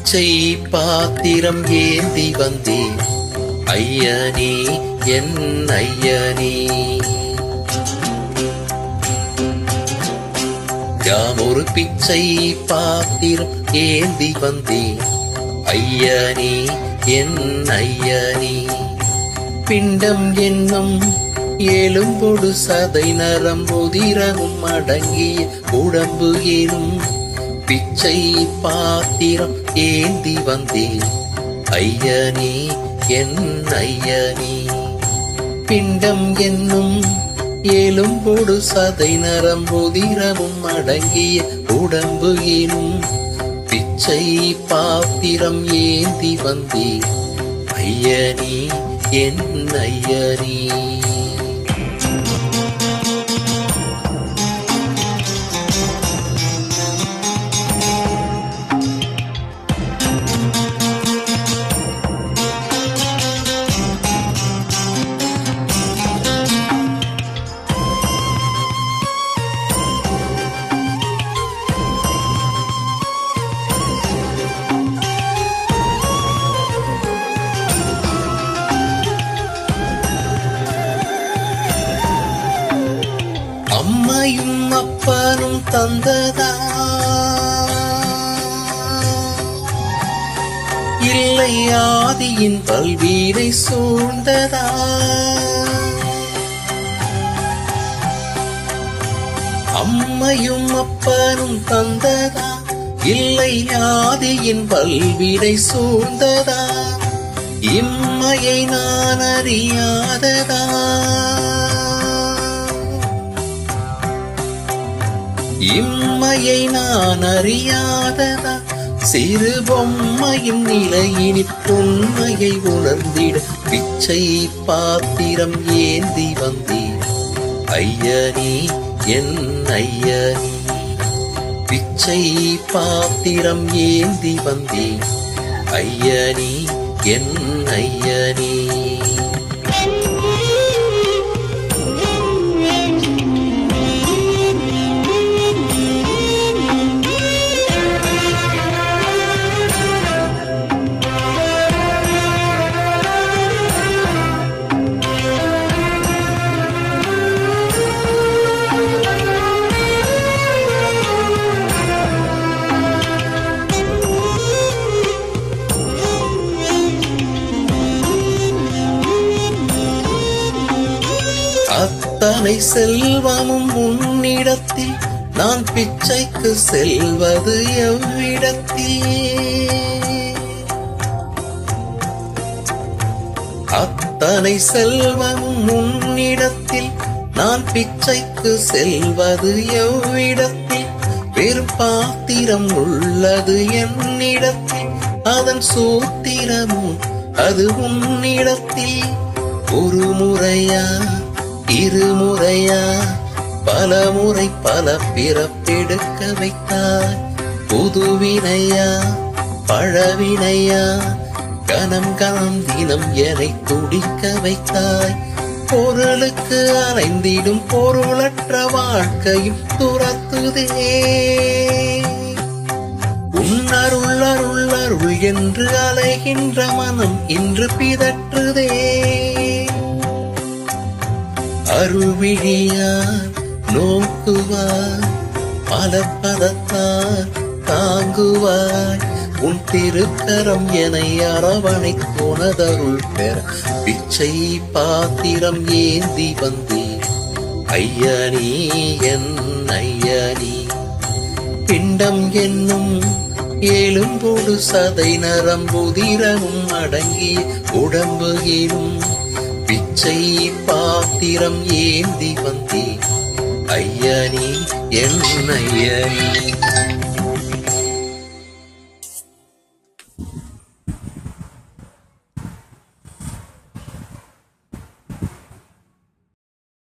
பிச்சை பாத்திரம் ஏந்தி வந்தேன் ஐயனே என் ஐயனே. யாமொரு பிச்சை பாத்திரம் ஏந்தி வந்தேன் ஐயனே என் ஐயனே. பிண்டம் என்னும் எலும்பொடு சதை நரம்புதிரமும் அடங்கிய உடம்பு எனும் பிச்சை பாத்திரம் ஏந்தி வந்தேன் ஐயனே என் ஐயனே. பிண்டம் என்னும் எலும்பொடு சதை நரம்புதிரமும் அடங்கிய உடம்பு எனும் பிச்சை பாத்திரம் ஏந்தி வந்தேன் ஐயனே என் ஐயனே. அம்மையும் அப்பனும் தந்ததா இல்லை ஆதியின் பல்வீரை சூழ்ந்ததா? அம்மையும் அப்பனும் தந்ததா இல்லை ஆதியின் பல்வீரை சூழ்ந்ததா? இம்மையை நான் அறியாததா? இம்மையை நான் அறியாததா? சிறு பொம்மையின் நிலையினில் உண்மையை உணர்ந்திட பிச்சை பாத்திரம் ஏந்தி வந்தேன் ஐயனே என் ஐயனே. பிச்சை பாத்திரம் ஏந்தி வந்தேன் ஐயனே என் ஐயனே. அத்தனை செல்வமும் உன்னிடத்தில் நான் பிச்சைக்கு செல்வது எவ்விடத்தில்? அத்தனை செல்வமும் உன்னிடத்தில் நான் பிச்சைக்கு செல்வது எவ்விடத்தில்? வெறும் பாத்திரம் உள்ளது என்னிடத்தில், அதன் சூத்திரமும் அது உன்னிடத்தில். ஒரு முறையா இருமுறையா பல முறை பல பிறப்பெடுக்க வைத்தாய். புதுவினையா பழவினையா கணம் கணம் தினம் என்னை துடிக்க வைத்தாய். பொருளுக்கு அலைந்திடும் பொருளற்ற வாழ்க்கையும் துரத்துதே. உன்னருள் அருள் அருள் என்று அலைகின்ற மனம் இன்று பிதற்றுதே. அருள்விழியார் நோக்குவார் பலப்பதத்தார் தாங்குவாய். உன் திருக்கரம் என அரவணை உனதருள் பெற பிச்சை பாத்திரம் ஏந்தி வந்தேன் ஐயனே என் ஐயனே. பிண்டம் என்னும் எலும்போடு சதை நரம்புதிரமும் அடங்கிய உடம்பு எனும் பிச்சை பாத்திரம் ஏந்தி வந்தேன் ஐயனே என் ஐயனே.